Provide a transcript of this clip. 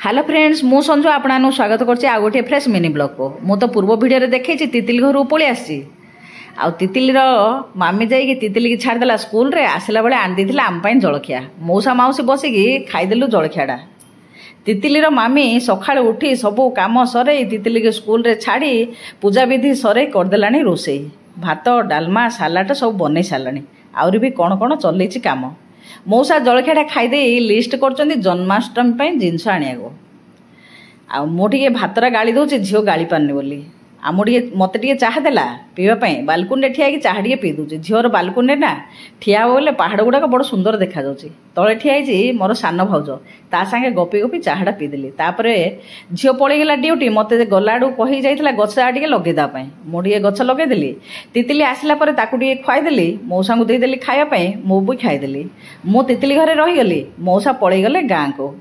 Hello friends मु संजू आपन स्वागत करछि आ गोटे फ्रेश मिनी ब्लॉग को। मु तो पूर्व वीडियो रे देखैछि तितिली घर पळि आछि आ तितिली रो मामी जाई तितिली की छाड़ देला स्कूल रे आसला बेले आन दिथिला आम पई जळखिया मौसा माउसी बसिकी खाइदेलु जळखियाडा। तितिली रो मामी सकाळ उठी सबो काम सरे तितिली के स्कूल रे छाड़ी पूजा विधि सरे कर देलानी रोसई भात डालमा सालाड सब बनै सालानी आउरी भी कोन कोन चलैछि काम। मौसा जलखियाटा खाईदे लिस्ट कर जन्माष्टमी जिनस आनिया आ मुझे भातरा गाड़ी दूसरी झील गाड़ी पारनी बोली आ मत चाह देला पीवाई बालकुनी ठिया चाह टे पी दूसरी झीवर बालकुनी ना ठिया बोले पहाड़ गुड़ाक बड़ सुंदर देखा तले ठिया मोर सान भाउज ता सांगे गपी गपी चाहटा पीदेली झील पलैगला ड्यूटी मत गला आड़ कही जाइला गछ टे लगेदेपी मुझे गछ लगेदेली तितिली आसला खुआईदेली मौसा को देदेली खायापी मु भी खाईदेली मु तितिली घरे रहीगली मौसा पलैगले गाँ को